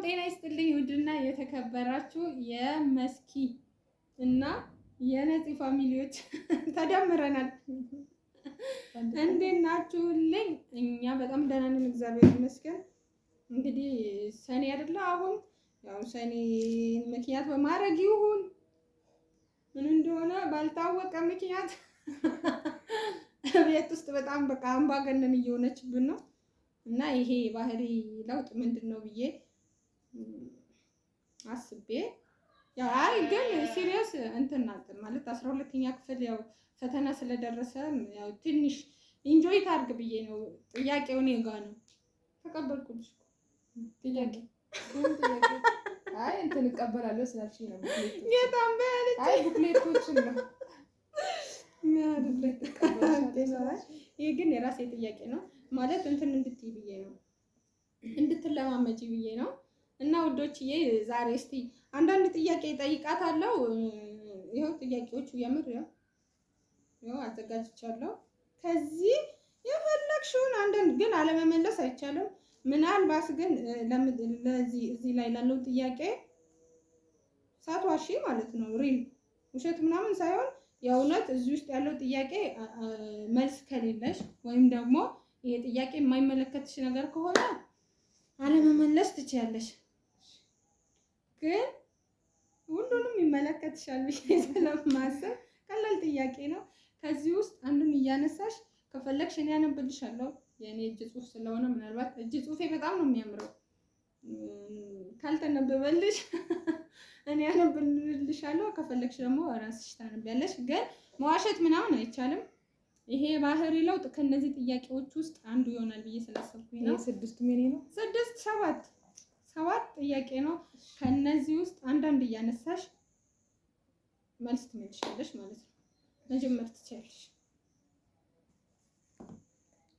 ጤና ይስጥልኝ ውድና የተከበራችሁ የመስኪ እና የነፂ ፋሚሊዎች ተደምረናል። እንዴት ናችሁልኝ? እኛ በጣም ደህና ነን፣ እግዚአብሔር ይመስገን። እንግዲህ ሰኔ አይደለ አሁን ያው ሰኔ ምክንያት በማድረግ ይሁን ምን እንደሆነ ባልታወቀ ምክንያት ቤት ውስጥ በጣም በቃ አምባገነን እየሆነችብን ነው እና ይሄ ባህሪ ለውጥ ምንድነው ብዬ አስቤ ያው አይ ግን ሲሪየስ እንትን ማለት 12ኛ ክፍል ያው ፈተና ስለደረሰ ያው ትንሽ ኢንጆይ ታርግ ብዬ ነው። ጥያቄው እኔ ጋር ነው። ተቀበልኩልሽ ጥያቄ አይ እንትን እቀበላለሁ ስላልሽኝ ነው። የታምበለች አይ ቡክሌቶችን ነው ይሄ ግን የራሴ ጥያቄ ነው ማለት እንትን እንድትይ ብዬ ነው፣ እንድትለማመጪ ብዬ ነው። እና ውዶችዬ ዛሬ እስቲ አንዳንድ ጥያቄ ጠይቃታለሁ። ይኸው ጥያቄዎቹ የምር ያው አዘጋጅቻለሁ። ከዚህ የፈለግሽውን አንዳንድ ግን አለመመለስ አይቻልም። ምናልባት ግን ለዚህ እዚህ ላይ ላለው ጥያቄ ሳትዋሺ ማለት ነው ሪል ውሸት ምናምን ሳይሆን የእውነት እዚህ ውስጥ ያለው ጥያቄ መልስ ከሌለሽ ወይም ደግሞ ይሄ ጥያቄ የማይመለከትሽ ነገር ከሆነ አለመመለስ ትችያለሽ። ግን ሁሉንም ይመለከትሻል ብዬ ስለማስብ ቀላል ጥያቄ ነው። ከዚህ ውስጥ አንዱን እያነሳሽ ከፈለግሽ እኔ አነብልሻለሁ። የእኔ እጅ ጽሑፍ ስለሆነ ምናልባት እጅ ጽሑፌ በጣም ነው የሚያምረው። ካልተነበበልሽ እኔ አነብልሻለሁ። ከፈለግሽ ደግሞ ራስሽ ታነቢያለሽ። ግን መዋሸት ምናምን አይቻልም። ይሄ ባህሪ ለውጥ ከነዚህ ጥያቄዎች ውስጥ አንዱ ይሆናል ብዬ ስላሰብኩኝ ነው። 6 ምን ነው? 7 ጥያቄ ነው። ከነዚህ ውስጥ አንዳንድ እያነሳሽ መልስ ትመልሻለሽ ማለት ነው። መጀመር ትችያለሽ።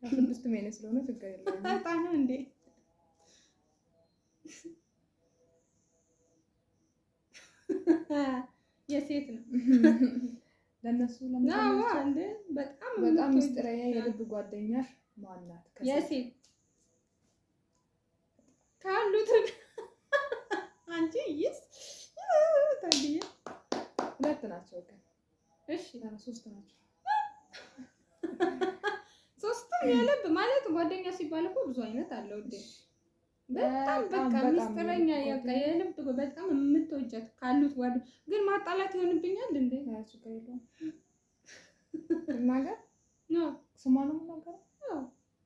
6 ምን ስለሆነ ችግር የለውም። በጣም እንዴ የሴት ነው ለነሱ እንዴ በጣም ምስጢራዊ የልብ ጓደኛሽ ማን ናት? የሴት ካሉት አንቺ ይስ ታዲያ 2 ናቸው ግን እሺ 3 ናቸው። 3 የልብ ማለት ጓደኛ ሲባል እኮ ብዙ አይነት አለው እንዴ። በጣም በቃ ምስጢረኛ ያቃ የልብ በጣም የምትወጃት ካሉት ጓደ ግን ማጣላት ይሆንብኛል እንዴ? ያቺ ከይሎ ነገር ነው ስሟን ነው ነገር አዎ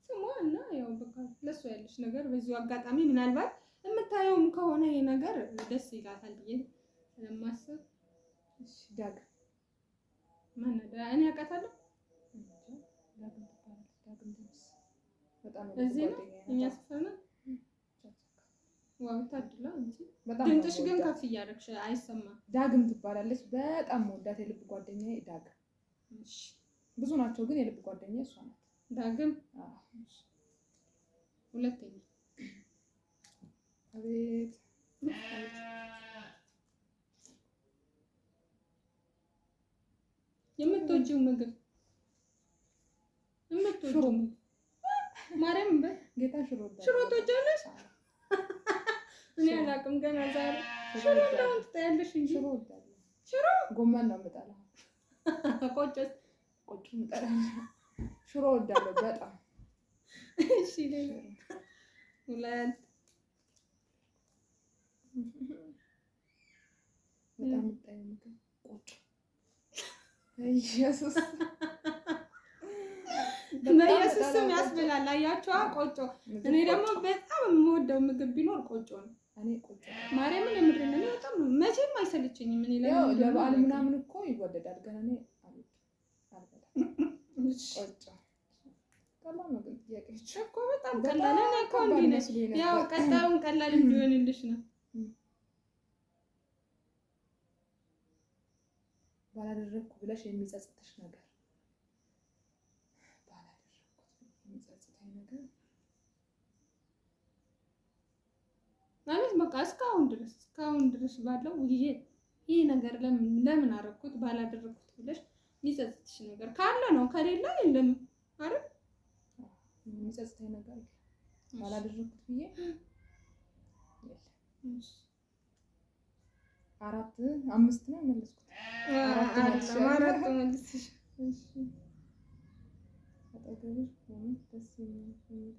ስሟን ያው በቃ ለሷ ያለሽ ነገር በዚሁ አጋጣሚ ምናልባት የምታየውም ከሆነ ይሄ ነገር ደስ ይላታል ብዬ ስለማስብ እሺ ዳግ ማን እኔ አውቃታለሁ። ዳግም በጣም እዚህ ነው እኛ ሰፈር ነው። ዋው ታድላ እንጂ ድምፅሽ ግን ከፍ እያደረግሽ አይሰማም። ዳግም ትባላለች። በጣም ወዳት የልብ ጓደኛዬ ዳግም። እሺ ብዙ ናቸው ግን የልብ ጓደኛዬ እሷ ናት። ዳግም ሁለተኛ አቤት የምትወጂው ምግብ የምትወጂው ማርያም ጌታ ሽሮ ትወጃለሽ? እኔ አላውቅም ገና ዛሬ ሽሮ እንደውም ትጠያለሽ እንጂ ሽሮ ወዳለሁ። ሽሮ ጎመን ነው የምጠላው። ቆጮስ የምጠላው ሽሮ ወዳለሁ በጣም። እሺ ሌላ 2 በጣም የምጠላው ምግብ ቆጮ። ኢየሱስ በኢየሱስ ስም ያስብላል። አያችኋ ቆጮ። እኔ ደግሞ በጣም የምወደው ምግብ ቢኖር ቆጮ ነው። እኔ ቆጮ ማርያምን የምሬን ነው። በጣም ነው መቼም አይሰለቸኝም። እኔ ለበዓል ምናምን እኮ ይወደዳል። ገና እኔ አልበላም ቆጮ። ቀላል ነው ግን ጥያቄሽ እኮ በጣም ቀላል ነው እኮ እንዴ ነው። ያው ቀጣዩን ቀላል እንዲሆንልሽ ነው። ባላደረኩ ብለሽ የሚጸጽትሽ ነገር ማለት በቃ እስካሁን ድረስ ባለው ይሄ ነገር ለምን አደረኩት ባላደረኩት ብለሽ የሚጸጽትሽ ነገር ካለ ነው። ከሌላ የለም አይደል? የሚጸጽተኝ ነገር ባላደረኩት ብዬ 4 5 ነው መለስኩት። አራት መልስሽ። እሺ አጠገብሽ ሆኖ ደስ የሚል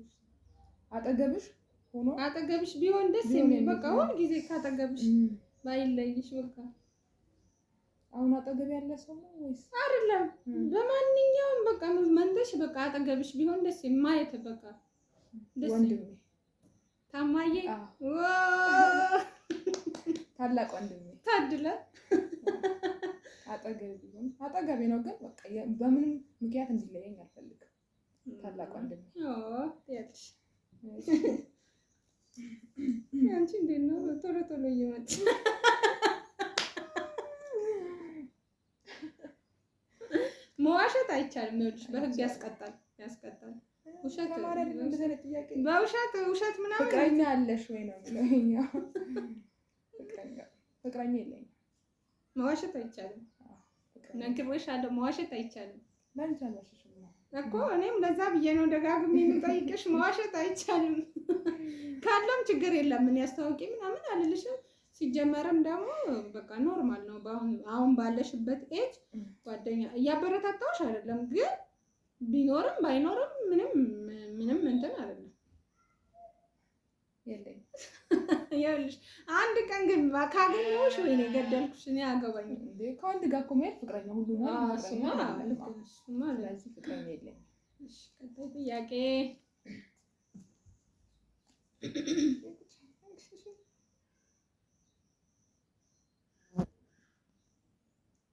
አጠገብሽ ሆኖ አጠገብሽ ቢሆን ደስ የሚል በቃ ሁል ጊዜ ካጠገብሽ ባይለይሽ በቃ። አሁን አጠገብ ያለ ሰው ነው ወይስ አይደለም? በማንኛውም በቃ መንተሽ በቃ አጠገብሽ ቢሆን ደስ የማየት በቃ ደስ ወንድሜ ታማዬ ታላቅ ወንድሜ ታድለ አጠገብ ቢሆን አጠገቤ ነው፣ ግን በቃ በምንም ምክንያት እንዲለየኝ አልፈልግም። ታላቅ ወንድሜ ያልሽ አንቺ እንዴት ነው ቶሎ ቶሎ እየመጣ መዋሸት አይቻልም። ይኸውልሽ በህግ ያስቀጣል። ውሸት በውሸት ምናምን ፍቅረኛ አለሽ ወይ ነው የሚለው። ፍቅረኛ የለኝም። መዋሸት አይቻልም። ነግሬሻለሁ፣ መዋሸት አይቻልም ለአንቺ አልዋሽሽም እኮ እኔም ለዛ ብዬ ነው ደጋግሜ የምጠይቅሽ። መዋሸት አይቻልም ካለም ችግር የለም ምን ያስታውቂ ምናምን አልልሽም። ሲጀመርም ደግሞ በቃ ኖርማል ነው። አሁን ባለሽበት ኤጅ ጓደኛ እያበረታታሁሽ አይደለም፣ ግን ቢኖርም ባይኖርም ምንም እንትን አይደለም። የለኝም። ይኸውልሽ አንድ ቀን ግን ካገኘሁሽ ወይኔ ገደልኩሽ። እኔ አገባኝ እንዴ ከወንድ ጋር እኮ መሄድ ፍቅረኛ ሁሉ ነው። ስለዚህ ፍቅረኛ የለኝም። እሺ ቀጣይ ጥያቄ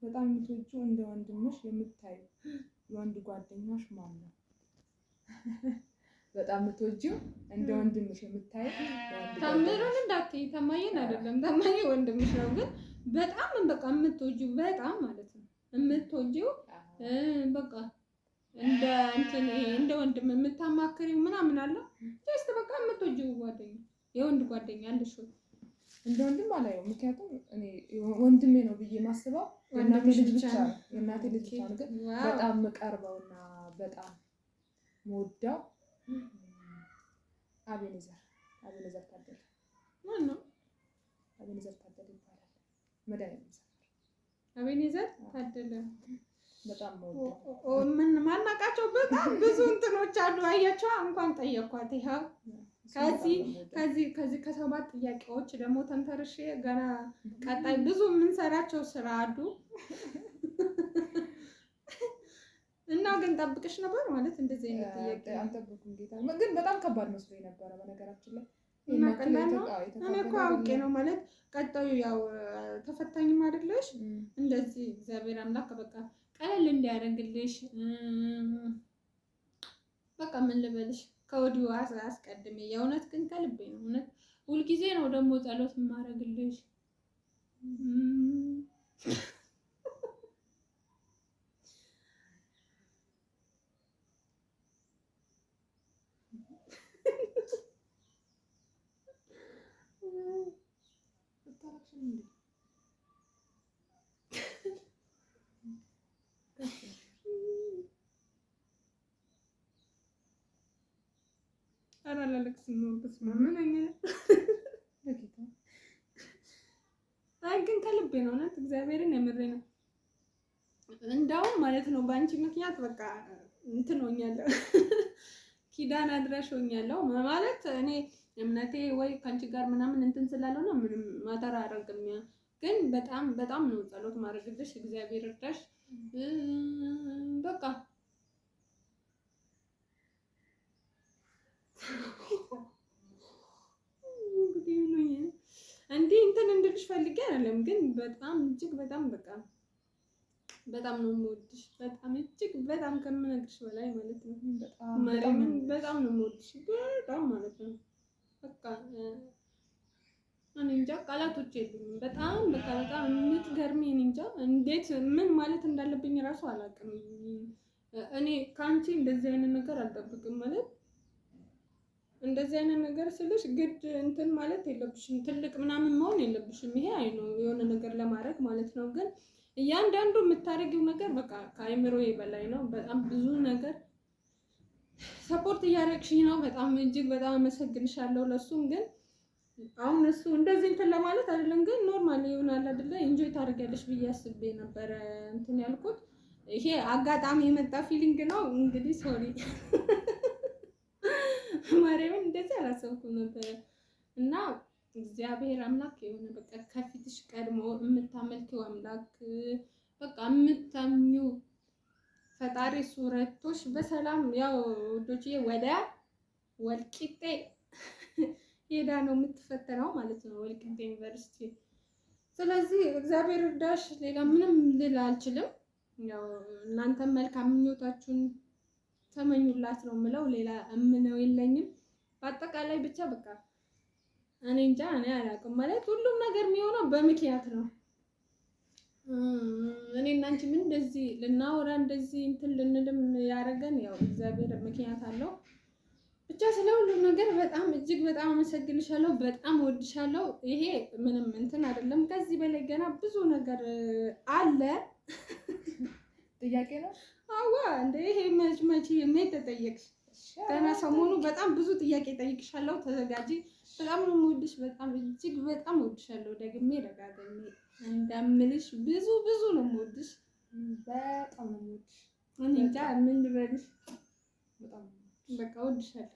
በጣም የምትወጂው እንደ ወንድምሽ የምታዩ የወንድ ጓደኛሽ ማን ነው? በጣም የምትወጂው እንደ ወንድምሽ የምታዩ ታምሩን እንዳትዪ። ታማዬን አይደለም፣ ታማዬ ወንድምሽ ነው። ግን በጣም በቃ የምትወጂው በጣም ማለት ነው የምትወጂው በቃ እንደ እንትን እንደ ወንድም የምታማክሪው ምናምን አለ ጀስት በቃ የምትወጂው ጓደኛ የወንድ ጓደኛ አለሽ ወይ? እንደ ወንድም አላየው። ምክንያቱም እኔ ወንድሜ ነው ብዬ ማስበው የእናቴ ልጅ ብቻ ነው። የእናቴ ልጅ ብቻ ነው። ግን በጣም የምቀርበውና በጣም የምወደው አቤኔዘር ታደለ። ማን ነው? አቤኔዘር ታደለ ይባላል። መድኃኒዓለም ሰፈር አቤኔዘር ታደለ። በጣም የምወደው ምን ማናቃቸው በጣም ብዙ እንትኖች አሉ። አያቸው እንኳን ጠየኳት። ይኸው ከዚህ ከሰባት ጥያቄዎች ደግሞ ተንተርሼ ገና ቀጣይ ብዙ የምንሰራቸው ስራ አሉ እና ግን ጠብቅሽ ነበር ማለት እንደዚህ አይነት ጥያቄ አልጠብኩም። ጌታ ግን በጣም ከባድ መስሎኝ ነበረ በነገራችን ላይ። እና ቀላል ነው። እኔ እኮ አውቄ ነው ማለት ቀጣዩ ያው ተፈታኝም አይደለሽ እንደዚህ እግዚአብሔር አምላክ በቃ ቀለል እንዲያደርግልሽ በቃ ምን ልበልሽ ከወዲሁ አስቀድሜ የእውነት ግን ከልቤ ነው። እውነት ሁልጊዜ ነው ደግሞ ጸሎት የማደርግልሽ። አይ ግን ከልቤ ነው እውነት እግዚአብሔርን የምሬ ነው። እንዳውም ማለት ነው በአንቺ ምክንያት በቃ እንትን ሆኛለሁ፣ ኪዳን አድራሽ ሆኛለሁ ማለት እኔ እምነቴ ወይ ከአንቺ ጋር ምናምን እንትን ስላልሆነ ምንም ማተር አያደርግም። ግን በጣም ነው ጸሎት ማድረግልሽ። እግዚአብሔር እርዳሽ በቃ እንዲህ እንትን እንድልሽ ፈልጌ አይደለም፣ ግን በጣም እጅግ በጣም በቃ በጣም ነው የምወድሽ። በጣም እጅግ በጣም ከምነግርሽ በላይ ማለት ነው። ማርያምን በጣም ነው የምወድሽ በጣም ማለት ነው። በቃ እኔ እንጃ ቃላቶች የሉኝም። በጣም በቃ በጣም የምትገርሚ እኔ እንጃ እንዴት ምን ማለት እንዳለብኝ እራሱ አላውቅም። እኔ ከአንቺ እንደዚህ አይነት ነገር አልጠብቅም ማለት እንደዚህ አይነት ነገር ስልሽ ግድ እንትን ማለት የለብሽም ትልቅ ምናምን መሆን የለብሽም። ይሄ አይ ነው የሆነ ነገር ለማድረግ ማለት ነው። ግን እያንዳንዱ የምታደርጊው ነገር በቃ ከአይምሮዬ በላይ ነው። በጣም ብዙ ነገር ሰፖርት እያደረግሽኝ ነው። በጣም እጅግ በጣም አመሰግንሻለሁ። ለሱም ግን አሁን እሱ እንደዚህ እንትን ለማለት አይደለም፣ ግን ኖርማል ይሆናል አይደለ? ኢንጆይ ታደርጊያለሽ ብዬ አስቤ ነበረ እንትን ያልኩት። ይሄ አጋጣሚ የመጣ ፊሊንግ ነው እንግዲህ። ሶሪ ማርያምን እንደዚህ አላሰብኩም ነበረ። እና እግዚአብሔር አምላክ የሆነ በቃ ከፊትሽ ቀድሞ የምታመልኪው አምላክ በቃ የምታምኚው ፈጣሪ ሱረቶች በሰላም ያው ወዶችዬ ወደ ወልቂጤ ሄዳ ነው የምትፈተነው ማለት ነው፣ ወልቂጤ ዩኒቨርሲቲ። ስለዚህ እግዚአብሔር እርዳሽ፣ ሌላ ምንም ልል አልችልም። ያው እናንተም መልካም ምኞታችሁን ተመኙላት ነው የምለው፣ ሌላ እምነው የለኝም። በአጠቃላይ ብቻ በቃ እኔ እንጃ፣ እኔ አላውቅም ማለት ሁሉም ነገር የሚሆነው በምክንያት ነው። እኔ እና አንቺ ምን እንደዚህ ልናወራ እንደዚህ እንትን ልንልም ያደረገን ያው እግዚአብሔር ምክንያት አለው። ብቻ ስለ ሁሉም ነገር በጣም እጅግ በጣም አመሰግንሻለሁ፣ በጣም ወድሻለሁ። ይሄ ምንም እንትን አይደለም፣ ከዚህ በላይ ገና ብዙ ነገር አለ። ጥያቄ ነው። አዋ እንደ ይሄ መች ተጠየቅሽ? ገና ሰሞኑ በጣም ብዙ ጥያቄ ጠይቅሻለሁ፣ ተዘጋጂ። በጣም ነው የምወድሽ፣ በጣም እጅግ በጣም ወድሻለሁ። ደግሜ ደጋግሜ እንደምልሽ ብዙ ነው የምወድሽ፣ በጣም ነው የምወድሽ። እኔ እንጃ ምን ልበልሽ፣ በጣም በቃ ወድሻለሁ።